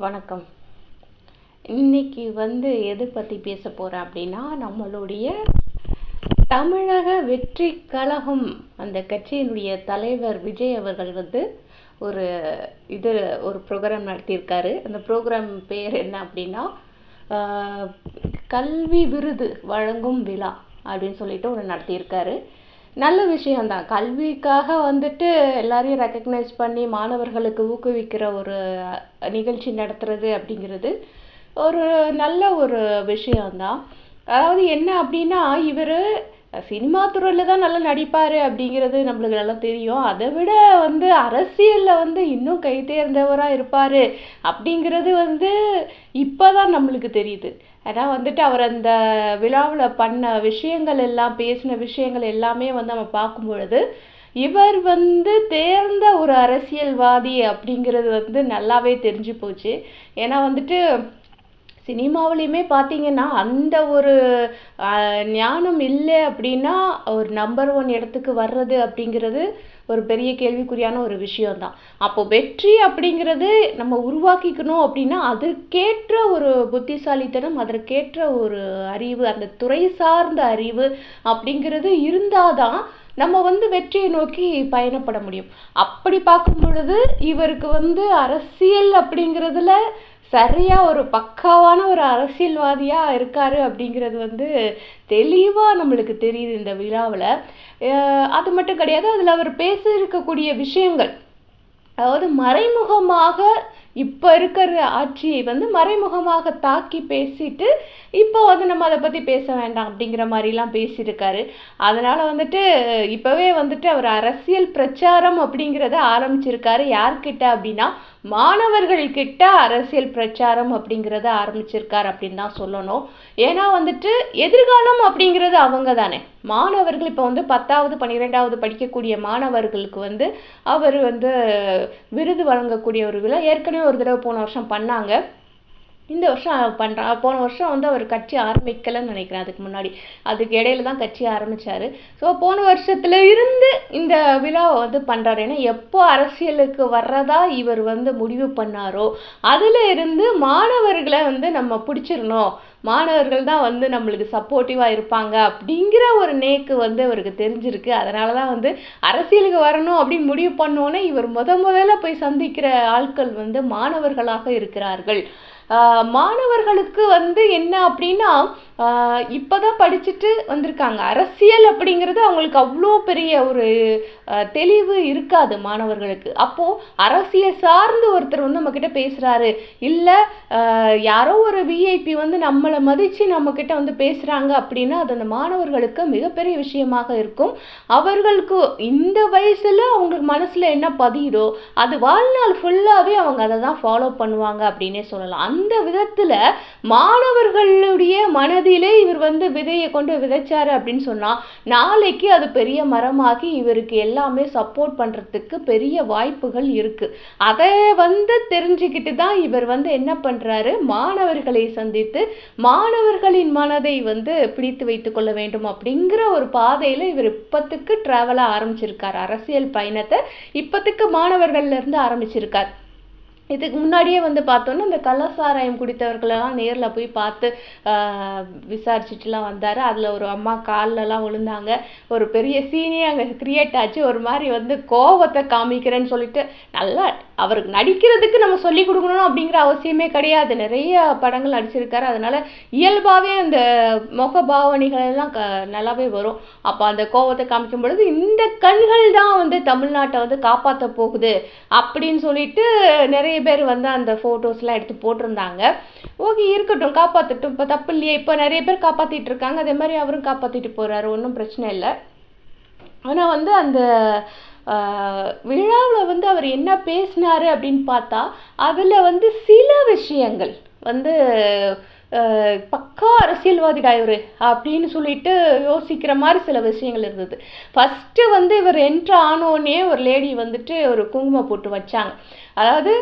வணக்கம். இன்னைக்கு எதை பற்றி பேச போகிறேன் அப்படின்னா, நம்மளுடைய தமிழக வெற்றி கழகம் அந்த கட்சியினுடைய தலைவர் விஜய் அவர்கள் ஒரு இது ஒரு ப்ரோக்ராம் நடத்தியிருக்காரு. அந்த ப்ரோக்ராம் பேர் என்ன அப்படின்னா, கல்வி விருது வழங்கும் விழா அப்படின்னு சொல்லிட்டு ஒன்று நடத்தியிருக்காரு. நல்ல விஷயம்தான். கல்விக்காக எல்லாரையும் ரெக்கக்னைஸ் பண்ணி மாணவர்களுக்கு ஊக்குவிக்கிற ஒரு நிகழ்ச்சி நடத்துறது அப்படிங்கிறது ஒரு நல்ல ஒரு விஷயம்தான். அதாவது என்ன அப்படின்னா, இவர் சினிமா துறையில் தான் நல்லா நடிப்பார் அப்படிங்கிறது நம்மளுக்கு நல்லா தெரியும். அதை விட அரசியலில் இன்னும் கை தேர்ந்தவராக இருப்பார் அப்படிங்கிறது இப்போ தான் நம்மளுக்கு தெரியுது. ஏன்னா அவர் அந்த விழாவில் பண்ண விஷயங்கள் எல்லாம், பேசின விஷயங்கள் எல்லாமே நம்ம பார்க்கும் பொழுது, இவர் தேர்ந்த ஒரு அரசியல்வாதி அப்படிங்கிறது நல்லாவே தெரிஞ்சு போச்சு. ஏன்னா சினிமாவிலையுமே பார்த்தீங்கன்னா அந்த ஒரு ஞானம் இல்லை அப்படின்னா ஒரு நம்பர் 1 இடத்துக்கு வர்றது அப்படிங்கிறது ஒரு பெரிய கேள்விக்குறியான ஒரு விஷயம்தான். அப்போ வெற்றி அப்படிங்கிறது நம்ம உருவாக்கிக்கணும் அப்படின்னா அதற்கேற்ற ஒரு புத்திசாலித்தனம், அதற்கேற்ற ஒரு அறிவு, அந்த துறை சார்ந்த அறிவு அப்படிங்கிறது இருந்தாதான் நம்ம வெற்றியை நோக்கி பயணப்பட முடியும். அப்படி பார்க்கும் பொழுது இவருக்கு அரசியல் அப்படிங்கிறதுல சரியா ஒரு பக்காவான ஒரு அரசியல்வாதியா இருக்காரு அப்படிங்கிறது தெளிவா நம்மளுக்கு தெரியுது இந்த விழாவில். அது மட்டும் கிடையாது, அதில் அவர் பேச இருக்கக்கூடிய விஷயங்கள், அதாவது மறைமுகமாக இப்போ இருக்கிற ஆட்சியை மறைமுகமாக தாக்கி பேசிட்டு இப்போ நம்ம அதை பற்றி பேச வேண்டாம் அப்படிங்கிற மாதிரிலாம் பேசியிருக்காரு. அதனால் இப்போவே அவர் அரசியல் பிரச்சாரம் அப்படிங்கிறத ஆரம்பிச்சிருக்காரு. யார்கிட்ட அப்படின்னா மாணவர்கள்கிட்ட அரசியல் பிரச்சாரம் அப்படிங்கிறத ஆரம்பிச்சிருக்காரு அப்படின்னு தான் சொல்லணும். ஏன்னா எதிர்காலம் அப்படிங்கிறது அவங்க தானே. மாணவர்கள் இப்போ 10வது 12வது படிக்கக்கூடிய மாணவர்களுக்கு அவர் விருது வழங்கக்கூடிய ஒரு விழா ஏற்கனவே ஒரு தடவை போன வருஷம் பண்ணாங்க. இந்த வருஷம் பண்ணுறா. போன வருஷம் அவர் கட்சி ஆரம்பிக்கலைன்னு நினைக்கிறேன். அதுக்கு முன்னாடி அதுக்கு இடையில தான் கட்சி ஆரம்பித்தார். ஸோ போன வருஷத்துல இருந்து இந்த விழாவை பண்ணுறாரு. ஏன்னா எப்போ அரசியலுக்கு வர்றதா இவர் முடிவு பண்ணாரோ அதில் இருந்து மாணவர்களை நம்ம பிடிச்சிடணும், மாணவர்கள் தான் நம்மளுக்கு சப்போர்ட்டிவாக இருப்பாங்க அப்படிங்கிற ஒரு நேக்கு அவருக்கு தெரிஞ்சிருக்கு. அதனால தான் அரசியலுக்கு வரணும் அப்படின்னு முடிவு பண்ணோன்னே இவர் முதல்ல போய் சந்திக்கிற ஆட்கள் மாணவர்களாக இருக்கிறார்கள். மாணவர்களுக்கு என்ன அப்படின்னா, இப்போதான் படிச்சுட்டு வந்திருக்காங்க. அரசியல் அப்படிங்கிறது அவங்களுக்கு அவ்வளோ பெரிய ஒரு தெளிவு இருக்காது மாணவர்களுக்கு. அப்போது அரசியல் சார்ந்து ஒருத்தர் நம்மக்கிட்ட பேசுகிறாரு, இல்லை யாரோ ஒரு விஐபி நம்மளை மதித்து நம்மக்கிட்ட பேசுகிறாங்க அப்படின்னா அது அந்த மாணவர்களுக்கு மிகப்பெரிய விஷயமாக இருக்கும். அவர்களுக்கு இந்த வயசில் அவங்களுக்கு மனசில் என்ன பதியுதோ அது வாழ்நாள் ஃபுல்லாகவே அவங்க அதை தான் ஃபாலோ பண்ணுவாங்க அப்படின்னே சொல்லலாம். அந்த விதத்தில் மாணவர்களுடைய மனதிலே இவர் விதையை கொண்டு விதைச்சாரு அப்படின்னு சொன்னால் நாளைக்கு அது பெரிய மரமாகி இவருக்கு எல்லாமே சப்போர்ட் பண்ணுறதுக்கு பெரிய வாய்ப்புகள் இருக்குது. அதை தெரிஞ்சுக்கிட்டு தான் இவர் என்ன பண்ணுறாரு, மாணவர்களை சந்தித்து மாணவர்களின் மனதை பிடித்து வைத்துக் கொள்ள வேண்டும் அப்படிங்கிற ஒரு பாதையில் இவர் இப்போத்துக்கு ட்ராவலாக ஆரம்பிச்சிருக்கார். அரசியல் பயணத்தை இப்போத்துக்கு மாணவர்கள்லேருந்து ஆரம்பிச்சிருக்கார். இதுக்கு முன்னாடியே பார்த்தோன்னா இந்த கள்ளசாராயம் குடித்தவர்களெல்லாம் நேரில் போய் பார்த்து விசாரிச்சுட்டுலாம் வந்தார். அதில் ஒரு அம்மா கால்லலாம் விழுந்தாங்க. ஒரு பெரிய சீனே அங்கே கிரியேட் ஆச்சு. ஒரு மாதிரி கோபத்தை காமிக்கிறேன்னு சொல்லிட்டு, நல்லா அவருக்கு நடிக்கிறதுக்கு நம்ம சொல்லி கொடுக்கணும் அப்படிங்கிற அவசியமே கிடையாது. நிறைய படங்கள் நடிச்சிருக்காரு. அதனால் இயல்பாகவே அந்த முகபாவனைகள் எல்லாம் நல்லாவே வரும். அப்போ அந்த கோபத்தை காமிக்கும் பொழுது இந்த கண்கள் தான் தமிழ்நாட்டை காப்பாற்ற போகுது அப்படின்னு சொல்லிட்டு நிறைய பேர் அந்த ஃபோட்டோஸ்லாம் எடுத்து போட்டிருந்தாங்க. ஓகே, இருக்கட்டும், காப்பாற்றட்டும், இப்போ தப்பு இல்லையே. இப்போ நிறைய பேர் காப்பாற்றிட்டு இருக்காங்க, அதே மாதிரி அவரும் காப்பாற்றிட்டு போகிறாரு, ஒன்றும் பிரச்சனை இல்லை. ஆனால் அந்த விழாவில் அவர் என்ன பேசினாரு அப்படின்னு பார்த்தா அதில் சில விஷயங்கள் பக்கா அரசியல்வாதிடா இவர் அப்படின்னு சொல்லிட்டு யோசிக்கிற மாதிரி சில விஷயங்கள் இருந்தது. ஃபஸ்ட்டு இவர் என்ட்ரு ஆனோடனே ஒரு லேடி ஒரு குங்குமம் போட்டு வச்சாங்க. அதாவது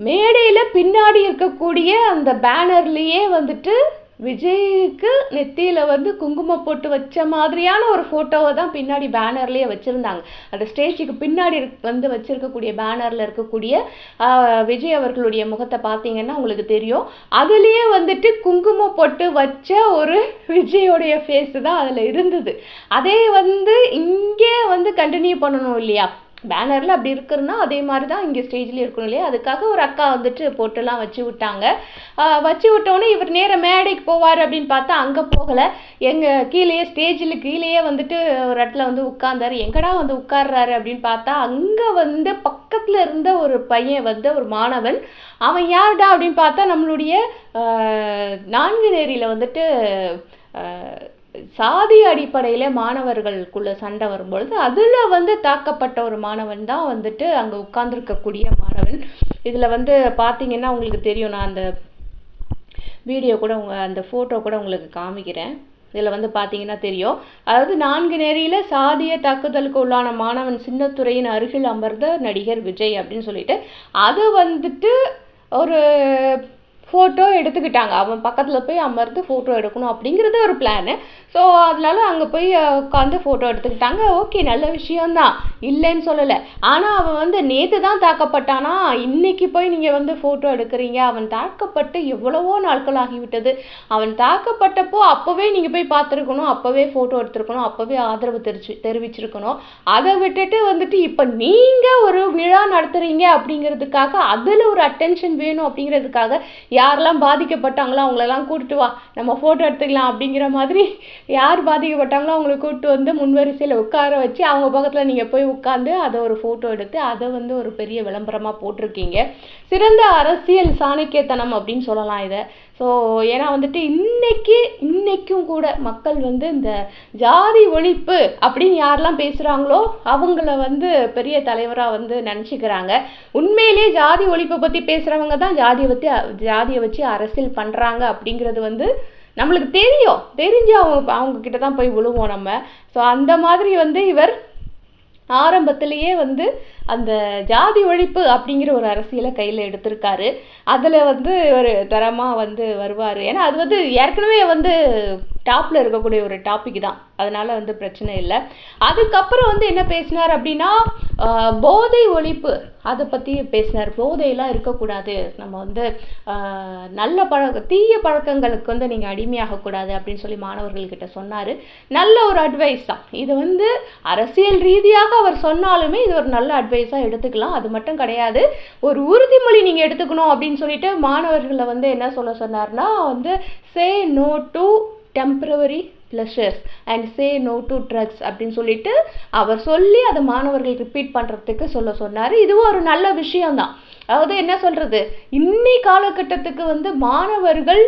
மேடையில் பின்னாடி இருக்கக்கூடிய அந்த பேனர்லேயே விஜய்க்கு நெத்தியில வந்து குங்குமம் போட்டு வச்ச மாதிரியான ஒரு போட்டோவை தான் பின்னாடி பேனர்லயே வச்சிருந்தாங்க. அந்த ஸ்டேஜுக்கு பின்னாடி வந்து வச்சிருக்கக்கூடிய பேனர்ல இருக்கக்கூடிய விஜய் அவர்களுடைய முகத்தை பார்த்தீங்கன்னா உங்களுக்கு தெரியும். அதுலயே வந்துட்டு குங்குமம் போட்டு வச்ச ஒரு விஜயோடைய ஃபேஸ் தான் அதுல இருந்தது. அதே வந்து இங்கே வந்து கண்டினியூ பண்ணணும் இல்லையா? பேனர்ல அப்படி இருக்குன்னா அதே மாதிரி தான் இங்கே ஸ்டேஜ்லேயும் இருக்கணும் இல்லையா? அதுக்காக ஒரு அக்கா வந்துட்டு போட்டெல்லாம் வச்சு விட்டாங்க. வச்சு விட்டோன்னே இவர் நேர மேடைக்கு போவார் அப்படின்னு பார்த்தா அங்கே போகலை. கீழேயே ஸ்டேஜில் கீழேயே வந்துட்டு ஒரு இடத்துல வந்து உட்கார்ந்தாரு. எங்கடா வந்து உட்கார்றாரு அப்படின்னு பார்த்தா அங்கே வந்து பக்கத்தில் இருந்த ஒரு பையன் வந்து ஒரு மாணவன். அவன் யாருடா அப்படின்னு பார்த்தா நம்மளுடைய நான்குநேரியில் வந்துட்டு சாதி அடிப்படையில மாணவர்களுக்குள்ள சண்டை வரும்பொழுது அதுல வந்து தாக்கப்பட்ட ஒரு மாணவன் தான் வந்துட்டு அங்க உட்கார்ந்துருக்கக்கூடிய மாணவன். இதுல வந்து பாத்தீங்கன்னா உங்களுக்கு தெரியும், நான் அந்த வீடியோ கூட அந்த போட்டோ கூட உங்களுக்கு காமிக்கிறேன். இதில் வந்து பார்த்தீங்கன்னா தெரியும். அதாவது நான்குநேரியில சாதிய தாக்குதலுக்கு உள்ளான மாணவன் சின்னத்துரையின் அருகில் அமர்ந்த நடிகர் விஜய் அப்படின்னு சொல்லிட்டு அது வந்துட்டு ஒரு ஃபோட்டோ எடுத்துக்கிட்டாங்க. அவன் பக்கத்தில் போய் அமர்ந்து ஃபோட்டோ எடுக்கணும் அப்படிங்கிறது ஒரு பிளானு. ஸோ அதனால அங்கே போய் உட்காந்து ஃபோட்டோ எடுத்துக்கிட்டாங்க. ஓகே, நல்ல விஷயம்தான், இல்லைன்னு சொல்லலை. ஆனால் அவன் வந்து நேற்று தான் தாக்கப்பட்டானா, இன்னைக்கு போய் நீங்கள் வந்து ஃபோட்டோ எடுக்கிறீங்க? அவன் தாக்கப்பட்டு எவ்வளவோ நாட்கள் ஆகிவிட்டது. அவன் தாக்கப்பட்டப்போ அப்போவே நீங்கள் போய் பார்த்துருக்கணும், அப்போவே ஃபோட்டோ எடுத்துருக்கணும், அப்போவே ஆதரவு தெரிவிச்சிருக்கணும். அதை விட்டுட்டு வந்துட்டு இப்போ நீங்கள் ஒரு விழா நடத்துகிறீங்க அப்படிங்கிறதுக்காக அதில் ஒரு அட்டென்ஷன் வேணும் அப்படிங்கிறதுக்காக யாரெல்லாம் பாதிக்கப்பட்டாங்களோ அவங்களெல்லாம் கூட்டிட்டு வா, நம்ம ஃபோட்டோ எடுத்துக்கலாம் அப்படிங்கிற மாதிரி யார் பாதிக்கப்பட்டாங்களோ அவங்களை கூப்பிட்டு வந்து முன்வரிசையில் உட்கார வச்சு அவங்க பக்கத்தில் நீங்கள் போய் உட்காந்து அதை ஒரு ஃபோட்டோ எடுத்து அதை வந்து ஒரு பெரிய விளம்பரமாக போட்டிருக்கீங்க. சிறந்த அரசியல் சாணக்கியத்தனம் அப்படின்னு சொல்லலாம் இதை. ஸோ ஏன்னா வந்துட்டு இன்னைக்கும் கூட மக்கள் வந்து இந்த ஜாதி ஒழிப்பு அப்படின்னு யாரெல்லாம் பேசுகிறாங்களோ அவங்கள வந்து பெரிய தலைவராக வந்து நினச்சிக்கிறாங்க. உண்மையிலே ஜாதி ஒழிப்பை பற்றி பேசுகிறவங்க தான் ஜாதியை வச்சு அரசியல் பண்ணுறாங்க அப்படிங்கிறது வந்து நம்மளுக்கு தெரிஞ்சு அவங்க கிட்ட தான் போய் விழுவோம் நம்ம. ஸோ அந்த மாதிரி வந்து இவர் ஆரம்பத்திலேயே வந்து அந்த ஜாதி ஒழிப்பு அப்படிங்கிற ஒரு அரசியலை கையில் எடுத்திருக்காரு. அதில் வந்து ஒரு தரமாக வந்து வருவார். ஏன்னா அது வந்து ஏற்கனவே வந்து டாப்பில் இருக்கக்கூடிய ஒரு டாபிக் தான், அதனால வந்து பிரச்சனை இல்லை. அதுக்கப்புறம் வந்து என்ன பேசினார் அப்படின்னா போதை ஒழிப்பு அதை பற்றி பேசினார். போதையெல்லாம் இருக்கக்கூடாது, நம்ம வந்து நல்ல தீய பழக்கங்களுக்கு வந்து நீங்கள் அடிமையாகக்கூடாது அப்படின்னு சொல்லி மாணவர்கள்கிட்ட சொன்னார். நல்ல ஒரு அட்வைஸ் தான் இது. வந்து அரசியல் ரீதியாக அவர் சொன்னாலுமே இது ஒரு நல்ல அட்வைஸாக எடுத்துக்கலாம். அது மட்டும் கிடையாது, ஒரு உறுதிமொழி நீங்கள் எடுத்துக்கணும் அப்படின்னு சொல்லிட்டு மாணவர்களை வந்து என்ன சொன்னார்னா வந்து say no to temporary pleasures and say no to drugs அப்படின்னு சொல்லிட்டு அவர் சொல்லி அதை மாணவர்கள் ரிப்பீட் பண்ணுறதுக்கு சொன்னார். இதுவும் ஒரு நல்ல விஷயம்தான். அதாவது என்ன சொல்கிறது, இன்னி காலகட்டத்துக்கு வந்து மாணவர்கள்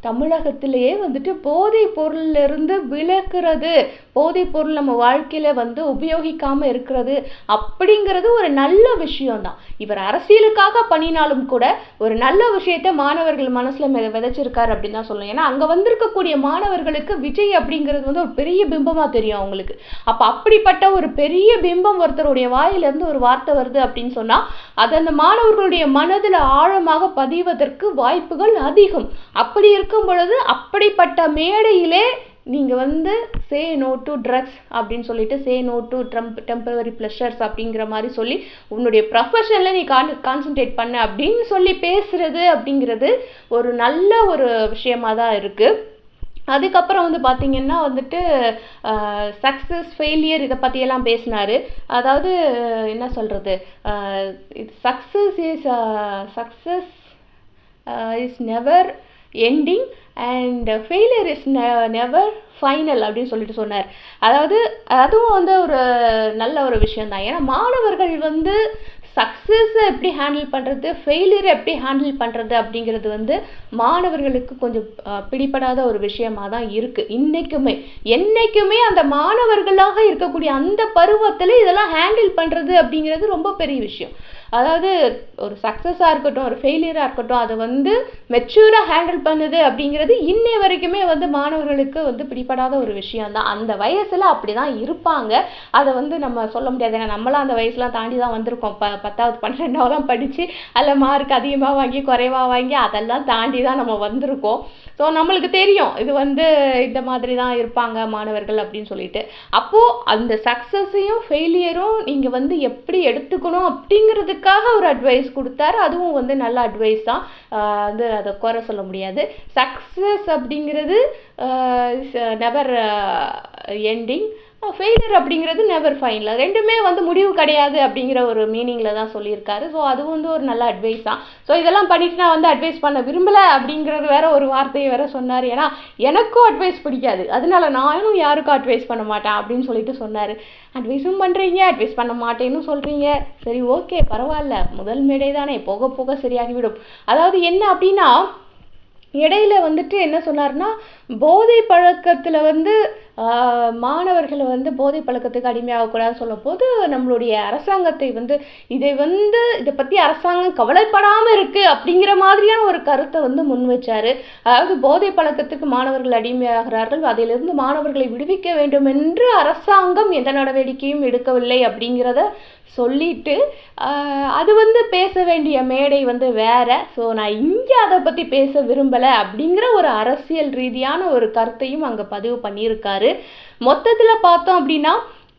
தமிழகத்திலேயே வந்துட்டு போதை பொருளிலிருந்து விலக்குறது, போதை பொருள் நம்ம வாழ்க்கையில் வந்து உபயோகிக்காமல் இருக்கிறது அப்படிங்கிறது ஒரு நல்ல விஷயம்தான். இவர் அரசியலுக்காக பண்ணினாலும் கூட ஒரு நல்ல விஷயத்த மாணவர்கள் மனசில் விதைச்சிருக்காரு அப்படின்னு தான் சொல்லணும். ஏன்னா அங்கே வந்திருக்கக்கூடிய மாணவர்களுக்கு விஜய் அப்படிங்கிறது வந்து ஒரு பெரிய பிம்பமாக தெரியும் அவங்களுக்கு. அப்போ அப்படிப்பட்ட ஒரு பெரிய பிம்பம் ஒருத்தருடைய வாயிலிருந்து ஒரு வார்த்தை வருது அப்படின்னு சொன்னால் அது அந்த மாணவர்களுடைய மனதில் ஆழமாக பதிவதற்கு வாய்ப்புகள் அதிகம். அப்படி இருக்கும் பொழுது அப்படிப்பட்ட மேடையிலே நீங்கள் வந்து சே நோ டு ட்ரக்ஸ் அப்படின்னு சொல்லிட்டு say no to temporary pleasures அப்படிங்கிற மாதிரி சொல்லி உன்னுடைய ப்ரொஃபஷனில் நீ கான்சன்ட்ரேட் பண்ண அப்படின்னு சொல்லி பேசுறது அப்படிங்கிறது ஒரு நல்ல ஒரு விஷயமாக தான் இருக்குது. அதுக்கப்புறம் வந்து பார்த்தீங்கன்னா வந்துட்டு சக்ஸஸ் ஃபெயிலியர் இதை பற்றியெல்லாம் பேசினார். அதாவது என்ன சொல்கிறது, success is never ending and failure is never final அப்படின்னு சொல்லிட்டு சொன்னார். அதாவது அதுவும் வந்து ஒரு நல்ல ஒரு விஷயந்தான். ஏன்னா மாணவர்கள் வந்து சக்ஸஸை எப்படி ஹேண்டில் பண்ணுறது, ஃபெயிலியரை எப்படி ஹேண்டில் பண்ணுறது அப்படிங்கிறது வந்து மாணவர்களுக்கு கொஞ்சம் பிடிப்படாத ஒரு விஷயமாக தான் இருக்குது. என்றைக்குமே அந்த மாணவர்களாக இருக்கக்கூடிய அந்த பருவத்தில் இதெல்லாம் ஹேண்டில் பண்ணுறது அப்படிங்கிறது ரொம்ப பெரிய விஷயம். அதாவது ஒரு சக்ஸஸாக இருக்கட்டும் ஒரு ஃபெயிலியராக இருக்கட்டும் அதை வந்து மெச்சூராக ஹேண்டில் பண்ணுது அப்படிங்கிறது இன்னை வரைக்குமே வந்து மாணவர்களுக்கு வந்து பிடிப்படாத ஒரு விஷயம் தான். அந்த வயசில் அப்படி தான் இருப்பாங்க. அதை வந்து நம்ம சொல்ல முடியாது. ஏன்னா நம்மளாம் அந்த வயசுலாம் தாண்டி தான் வந்திருக்கோம். 10வது 12வதுலாம் படித்து அதில் மார்க் அதிகமாக வாங்கி குறைவாக வாங்கி அதெல்லாம் தாண்டி தான் நம்ம வந்திருக்கோம். ஸோ நம்மளுக்கு தெரியும் இது வந்து இந்த மாதிரி தான் இருப்பாங்க மாணவர்கள் அப்படின்னு சொல்லிட்டு. அப்போது அந்த சக்ஸஸையும் ஃபெயிலியரும் நீங்கள் வந்து எப்படி எடுத்துக்கணும் அப்படிங்கிறதுக்காக ஒரு அட்வைஸ் கொடுத்தாரு. அதுவும் வந்து நல்ல அட்வைஸ் தான். வந்து அதை குறை சொல்ல முடியாது. சக்ஸஸ் அப்படிங்கிறது நெவர் எண்டிங், ஃபெயிலியர் அப்படிங்கிறது நெவர் ஃபைனல். ரெண்டுமே வந்து முடிவு கிடையாது அப்படிங்கிற ஒரு மீனிங்கில் தான் சொல்லியிருக்காரு. ஸோ அது வந்து ஒரு நல்ல அட்வைஸ் தான். ஸோ இதெல்லாம் பண்ணிட்டு நான் வந்து அட்வைஸ் பண்ண விரும்பலை அப்படிங்கிறது வேற ஒரு வார்த்தையை வேற சொன்னார். ஏன்னா எனக்கும் அட்வைஸ் பிடிக்காது, அதனால நானும் யாருக்கும் அட்வைஸ் பண்ண மாட்டேன் அப்படின்னு சொல்லிட்டு சொன்னார். அட்வைஸும் பண்ணுறீங்க, அட்வைஸ் பண்ண மாட்டேன்னு சொல்கிறீங்க. சரி ஓகே பரவாயில்ல, முதல் மேடை தானே, போக போக சரியாகிவிடும். அதாவது என்ன அப்படின்னா இடையில வந்துட்டு என்ன சொன்னார்னா போதை பழக்கத்தில் வந்து மாணவர்களை வந்து போதை பழக்கத்துக்கு அடிமையாகக்கூடாதுன்னு சொல்லும் போது நம்மளுடைய அரசாங்கத்தை வந்து இதை பற்றி அரசாங்கம் கவலைப்படாமல் இருக்குது அப்படிங்கிற மாதிரியான ஒரு கருத்தை வந்து முன் வச்சார். அதாவது போதை பழக்கத்துக்கு மாணவர்கள் அடிமையாகிறார்கள், அதிலிருந்து மாணவர்களை விடுவிக்க வேண்டும் என்று அரசாங்கம் எந்த நடவடிக்கையும் எடுக்கவில்லை அப்படிங்கிறத சொல்லிட்டு அது வந்து பேச வேண்டிய மேடை வந்து வேற. ஸோ நான் இங்கே அதை பற்றி பேச விரும்பலை அப்படிங்கிற ஒரு அரசியல் ரீதியான ஒரு கருத்தையும் அங்கே பதிவு பண்ணியிருக்காரு. மொத்தத்தில் பார்த்தோம் அப்படின்னா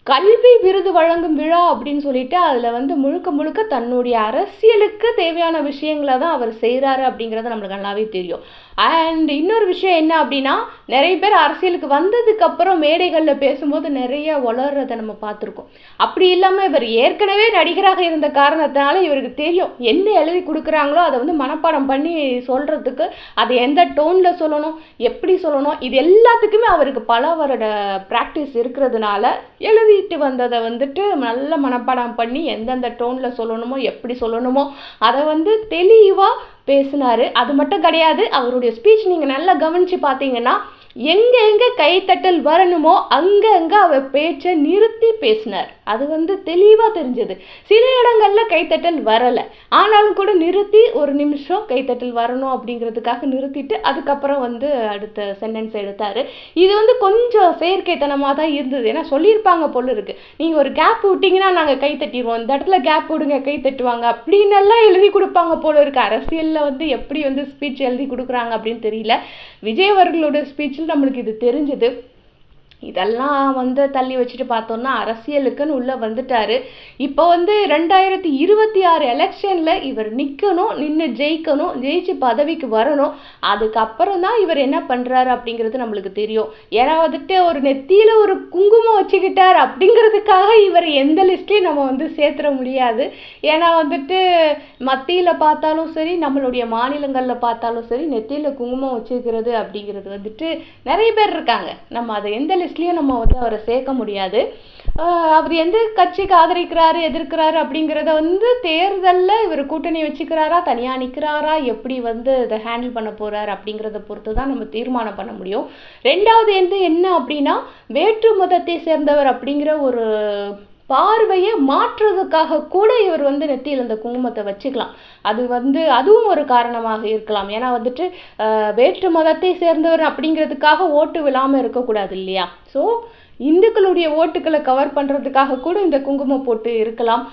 கல்வி விருது வழங்கும் விழா அப்படின்னு சொல்லிட்டு அதில் வந்து முழுக்க முழுக்க தன்னுடைய அரசியலுக்கு தேவையான விஷயங்களை தான் அவர் செய்கிறாரு அப்படிங்கிறது நம்மளுக்கு நல்லாவே தெரியும். அண்ட் இன்னொரு விஷயம் என்ன அப்படின்னா நிறைய பேர் அரசியலுக்கு வந்ததுக்கு அப்புறம் மேடைகளில் பேசும்போது நிறைய வளர்றதை நம்ம பார்த்துருக்கோம். அப்படி இல்லாமல் இவர் ஏற்கனவே நடிகராக இருந்த காரணத்தினால இவருக்கு தெரியும் என்ன எழுதி கொடுக்குறாங்களோ அதை வந்து மனப்பாடம் பண்ணி சொல்கிறதுக்கு, அதை எந்த டோனில் சொல்லணும், எப்படி சொல்லணும், இது எல்லாத்துக்குமே அவருக்கு பல வருட ப்ராக்டிஸ் இருக்கிறதுனால எழுதிட்டு வந்ததை வந்துட்டு நல்ல மனப்பாடம் பண்ணி எந்தெந்த டோனில் சொல்லணுமோ எப்படி சொல்லணுமோ அதை வந்து தெளிவாக பேசினார். அது மட்டும் கிடையாது, அவருடைய ஸ்பீச் நீங்கள் நல்லா கவனித்து பார்த்தீங்கன்னா எங்கே கைத்தட்டல் வரணுமோ அங்கே அவர் பேச்சை நிறுத்தி பேசினார். அது வந்து தெளிவாக தெரிஞ்சது. சில இடங்களில் கைத்தட்டல் வரலை, ஆனாலும் கூட நிறுத்தி ஒரு நிமிஷம் கைத்தட்டல் வரணும் அப்படிங்கிறதுக்காக நிறுத்திட்டு அதுக்கப்புறம் வந்து அடுத்த சென்டென்ஸ் எடுத்தார். இது வந்து கொஞ்சம் செயற்கைத்தனமாக தான் இருந்தது. ஏன்னா சொல்லியிருப்பாங்க போல இருக்கு, நீங்கள் ஒரு கேப் விட்டிங்கன்னா நாங்கள் கை தட்டிடுவோம், இந்த இடத்துல கேப் விடுங்க கை தட்டுவாங்க அப்படின்னு எல்லாம் எழுதி கொடுப்பாங்க போல இருக்கு. அரசியலில் வந்து எப்படி வந்து ஸ்பீச் எழுதி கொடுக்குறாங்க அப்படின்னு தெரியல. விஜய் அவர்களோட ஸ்பீச் நம்மளுக்கு இது தெரிஞ்சது. இதெல்லாம் வந்து தள்ளி வச்சுட்டு பார்த்தோம்னா அரசியலுக்குன்னு உள்ள வந்துட்டாரு. இப்போ வந்து 2026 எலெக்ஷன்ல இவர் நிற்கணும், நின்று ஜெயிக்கணும், ஜெயிச்சு பதவிக்கு வரணும். அதுக்கப்புறம் தான் இவர் என்ன பண்றாரு அப்படிங்கிறது நம்மளுக்கு தெரியும். ஏன்னா வந்துட்டு ஒரு நெத்தியில ஒரு குங்குமம் வச்சுக்கிட்டார் அப்படிங்கிறதுக்காக இவர் எந்த லிஸ்ட்லையும் நம்ம வந்து சேர்த்துட முடியாது. ஏன்னா வந்துட்டு மத்தியில் பார்த்தாலும் சரி நம்மளுடைய மாநிலங்களில் பார்த்தாலும் சரி நெத்தியில் குங்குமம் வச்சுக்கிறது அப்படிங்கிறது வந்துட்டு நிறைய பேர் இருக்காங்க. நம்ம அதை எந்த லிஸ்ட்லேயும் நம்ம வந்து அவரை சேர்க்க முடியாது. அவர் எந்த கட்சிக்கு ஆதரிக்கிறாரு எதிர்க்கிறாரு அப்படிங்கிறத வந்து தேர்தலில் இவர் கூட்டணி வச்சுக்கிறாரா தனியாக நிற்கிறாரா எப்படி வந்து இதை ஹேண்டில் பண்ண போகிறாரு அப்படிங்கிறத பொறுத்து தான் நம்ம தீர்மானம் பண்ண முடியும். ரெண்டாவது என்ன அப்படின்னா வேற்று மதத்தை சேர்ந்தவர் அப்படிங்கிற ஒரு பார்வையை மாற்றுறதுக்காக கூட இவர் வந்து நெத்தியில் இந்த குங்குமத்தை வச்சுக்கலாம். அது வந்து அதுவும் ஒரு காரணமாக இருக்கலாம். ஏன்னா வந்துட்டு வேற்று மதத்தை சேர்ந்தவர் அப்படிங்கிறதுக்காக ஓட்டு விழாமல் இருக்கக்கூடாது இல்லையா? ஸோ இந்துக்களுடைய ஓட்டுக்களை கவர் பண்ணுறதுக்காக கூட இந்த குங்குமம் போட்டு இருக்கலாம்.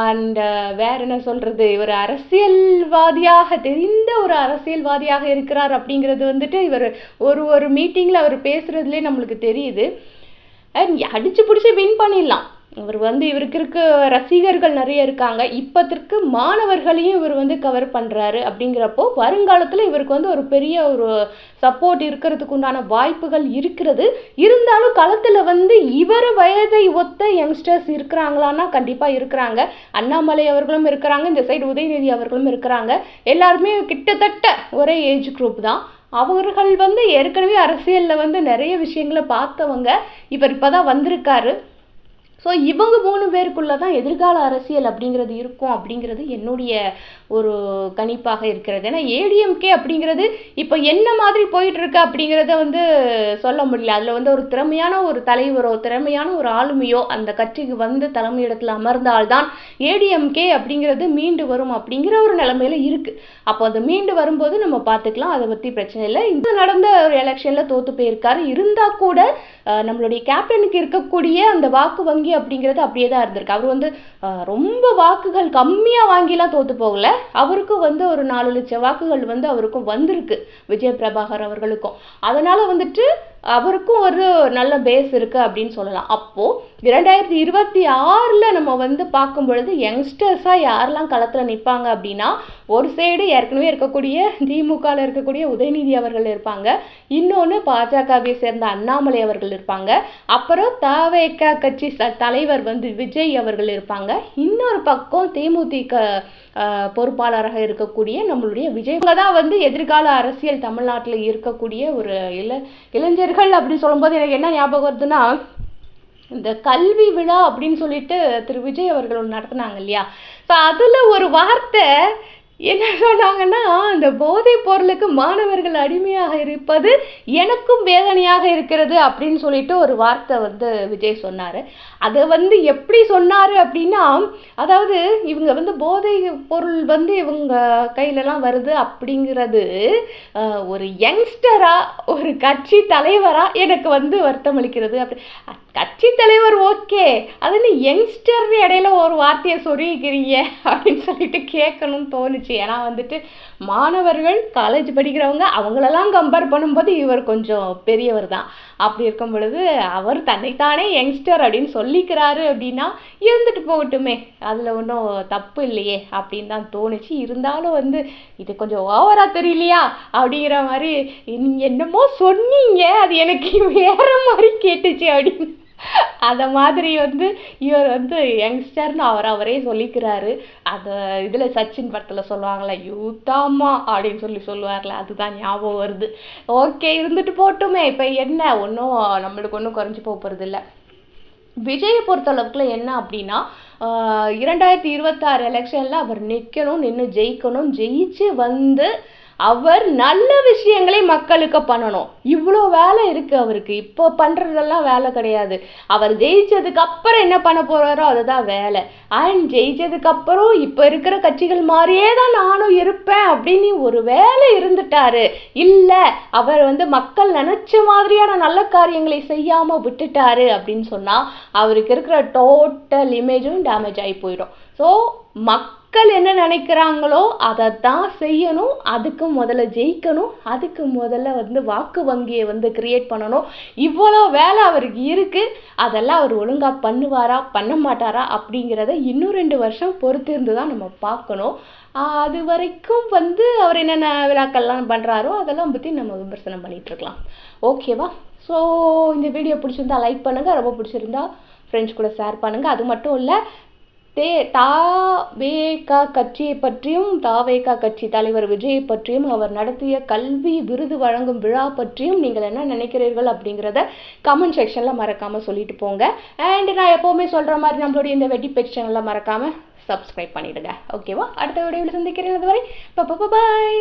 அண்ட் வேற என்ன சொல்கிறது, இவர் அரசியல்வாதியாக தெரிந்த ஒரு அரசியல்வாதியாக இருக்கிறார் அப்படிங்கிறது வந்துட்டு இவர் ஒரு மீட்டிங்கில் அவர் பேசுகிறதுலே நம்மளுக்கு தெரியுது. அடிச்சு பிடிச்சி வின் பண்ணிடலாம். இவர் வந்து இவருக்கு இருக்க ரசிகர்கள் நிறைய இருக்காங்க. இப்போத்திற்கு மாணவர்களையும் இவர் வந்து கவர் பண்ணுறாரு அப்படிங்கிறப்போ வருங்காலத்தில் இவருக்கு வந்து ஒரு பெரிய ஒரு சப்போர்ட் இருக்கிறதுக்கு உண்டான வாய்ப்புகள் இருக்கிறது. இருந்தாலும் களத்தில் வந்து இவர் வயதை ஒத்த யங்ஸ்டர்ஸ் இருக்கிறாங்களான்னா கண்டிப்பாக இருக்கிறாங்க. அண்ணாமலை அவர்களும் இருக்கிறாங்க, இந்த சைடு உதயநிதி அவர்களும் இருக்கிறாங்க. எல்லாருமே கிட்டத்தட்ட ஒரே ஏஜ் குரூப் தான். அவர்கள் வந்து ஏற்கனவே அரசியலில் வந்து நிறைய விஷயங்களை பார்த்தவங்க. இவர் இப்போ தான் வந்திருக்காரு. ஸோ இவங்க 3 பேருக்குள்ள தான் எதிர்கால அரசியல் அப்படிங்கிறது இருக்கும் அப்படிங்கிறது என்னுடைய ஒரு கணிப்பாக இருக்கிறது. ஏன்னா ஏடிஎம்கே அப்படிங்கிறது இப்போ என்ன மாதிரி போயிட்டு இருக்கு அப்படிங்கிறத வந்து சொல்ல முடியல. அதில் வந்து ஒரு திறமையான ஒரு தலைவரோ திறமையான ஒரு ஆளுமையோ அந்த கட்சிக்கு வந்து தலைமையிடத்தில் அமர்ந்தால்தான் ஏடிஎம்கே அப்படிங்கிறது மீண்டு வரும் அப்படிங்கிற ஒரு நிலைமையில இருக்கு. அப்போ அது மீண்டு வரும்போது நம்ம பார்த்துக்கலாம், அதை பற்றி பிரச்சனை இல்லை. இந்த நடந்த ஒரு எலெக்ஷனில் தோற்று போயிருக்காரு. இருந்தால் கூட நம்மளுடைய கேப்டனுக்கு இருக்கக்கூடிய அந்த வாக்கு வங்கி அப்படிங்கிறது அப்படியே தான் இருந்திருக்கு. அவர் வந்து ரொம்ப வாக்குகள் கம்மியாக வாங்கிலாம் தோற்று போகல. அவருக்கும் வந்து ஒரு 4 லட்சம் வாக்குகள் வந்து அவருக்கும் வந்திருக்கு, விஜய் பிரபாகர் அவர்களுக்கும். அதனால வந்துட்டு அவருக்கும் ஒரு நல்ல பேஸ் இருக்கு அப்படின்னு சொல்லலாம். அப்போ 2026 நம்ம வந்து பார்க்கும் பொழுது யங்ஸ்டர்ஸா யாரெல்லாம் களத்துல நிற்பாங்க அப்படின்னா, ஒரு சைடு ஏற்கனவே இருக்கக்கூடிய திமுகவில் இருக்கக்கூடிய உதயநிதி அவர்கள் இருப்பாங்க, இன்னொன்று பாஜகவை சேர்ந்த அண்ணாமலை அவர்கள் இருப்பாங்க, அப்புறம் தவேக கட்சி தலைவர் வந்து விஜய் அவர்கள் இருப்பாங்க, இன்னொரு பக்கம் தேமுதிக பொறுப்பாளராக இருக்கக்கூடிய நம்மளுடைய விஜய் தான் வந்து எதிர்கால அரசியல் தமிழ்நாட்டில் இருக்கக்கூடிய ஒரு இளைஞர்கள் அப்படி சொல்லும்போது எனக்கு என்ன ஞாபகம் வருதுன்னா, இந்த கல்வி விழா அப்படின்னு சொல்லிட்டு திரு விஜய் அவர்கள் நடத்தினாங்க இல்லையா. ஸோ அதில் ஒரு வார்த்தை என்ன சொன்னாங்கன்னா, இந்த போதைப் பொருளுக்கு மாணவர்கள் அடிமையாக இருப்பது எனக்கும் வேதனையாக இருக்கிறது அப்படின்னு சொல்லிட்டு ஒரு வார்த்தை வந்து விஜய் சொன்னார். அதை வந்து எப்படி சொன்னார் அப்படின்னா, அதாவது இவங்க வந்து போதை பொருள் வந்து இவங்க கையிலலாம் வருது அப்படிங்கிறது ஒரு யங்ஸ்டரா ஒரு கட்சி தலைவரா எனக்கு வந்து வருத்தம் அளிக்கிறது. அப்படி கட்சி தலைவர் ஓகே, அதுன்னு யங்ஸ்டர் இடையில ஒரு வார்த்தையை சொல்லிக்கிறீங்க அப்படின்னு சொல்லிட்டு கேட்கணும்னு தோணுச்சு. ஏன்னா வந்துட்டு மாணவர்கள் காலேஜ் படிக்கிறவங்க அவங்களெல்லாம் கம்பேர் பண்ணும்போது இவர் கொஞ்சம் பெரியவர் தான். அப்படி இருக்கும் பொழுது அவர் தன்னைத்தானே யங்ஸ்டர் அப்படின்னு சொல்லிக்கிறாரு அப்படின்னா இருந்துட்டு போகட்டுமே, அதில் ஒன்றும் தப்பு இல்லையே அப்படின்னு தான் தோணுச்சு. இருந்தாலும் வந்து இது கொஞ்சம் ஓவரா தெரியலையா அப்படிங்கிற மாதிரி என்னமோ சொன்னீங்க, அது எனக்கு வேற மாதிரி கேட்டுச்சு அப்படின்னு அந்த மாதிரி வந்து இவர் வந்து யங்ஸ்டர்னு அவரே சொல்லிக்கிறாரு. அந்த இதில் சச்சின் படத்தில் சொல்லுவாங்களே யூத்தாமா அப்படின்னு சொல்லுவார்ல, அதுதான் ஞாபகம் வருது. ஓகே, இருந்துட்டு போட்டுமே, இப்போ என்ன ஒன்றும் நம்மளுக்கு ஒன்றும் குறைஞ்சி போகிறது இல்லை. விஜயை பொறுத்தளவுக்குள்ள என்ன அப்படின்னா, 2026 எலெக்ஷனில் அவர் நின்று ஜெயிக்கணும், ஜெயிச்சு வந்து அவர் நல்ல விஷயங்களை மக்களுக்கு பண்ணணும். இவ்வளோ வேலை இருக்கு அவருக்கு. இப்போ பண்றதெல்லாம் வேலை கிடையாது. அவர் ஜெயிச்சதுக்கு அப்புறம் என்ன பண்ண போறாரோ அதுதான் வேலை. அண்ட் ஜெயிச்சதுக்கு அப்புறம் இப்போ இருக்கிற கட்சிகள் மாதிரியே தான் நானும் இருப்பேன் அப்படின்னு ஒரு வேலை இருந்துட்டாரு. இல்லை அவர் வந்து மக்கள் நினைச்ச மாதிரியான நல்ல காரியங்களை செய்யாம விட்டுட்டாரு அப்படின்னு சொன்னா அவருக்கு இருக்கிற டோட்டல் இமேஜும் டேமேஜ் ஆகி போயிடும். ஸோ மக்கள் என்ன நினைக்கிறாங்களோ அதை தான் செய்யணும். அதுக்கு முதல்ல ஜெயிக்கணும், அதுக்கு முதல்ல வந்து வாக்கு வங்கியை வந்து கிரியேட் பண்ணணும். இவ்வளோ வேலை அவருக்கு இருக்கு. அதெல்லாம் அவர் ஒழுங்கா பண்ணுவாரா பண்ண மாட்டாரா அப்படிங்கிறத இன்னும் 2 வருஷம் பொறுத்திருந்து தான் நம்ம பார்க்கணும். அது வரைக்கும் வந்து அவர் என்னென்ன விழாக்கள்லாம் பண்ணுறாரோ அதெல்லாம் பற்றி நம்ம விமர்சனம் பண்ணிட்டு இருக்கலாம். ஓகேவா? ஸோ இந்த வீடியோ பிடிச்சிருந்தா லைக் பண்ணுங்கள், ரொம்ப பிடிச்சிருந்தா ஃப்ரெண்ட்ஸ் கூட ஷேர் பண்ணுங்கள். அது மட்டும் இல்லை, தாவேகா கட்சியை பற்றியும் தாவேகா கட்சி தலைவர் விஜயை பற்றியும் அவர் நடத்திய கல்வி விருது வழங்கும் விழா பற்றியும் நீங்கள் என்ன நினைக்கிறீர்கள் அப்படிங்கிறத கமெண்ட் செக்ஷனில் மறக்காமல் சொல்லிட்டு போங்க. அண்ட் நான் எப்போவுமே சொல்கிற மாதிரி நம்மளுடைய இந்த வெட்டி பேஜ் சேனலில் மறக்காமல் சப்ஸ்கிரைப் பண்ணிவிடுங்க. ஓகேவா? அடுத்த வீடியோவில் சந்திக்கிறேன். அதுவரை பாய்.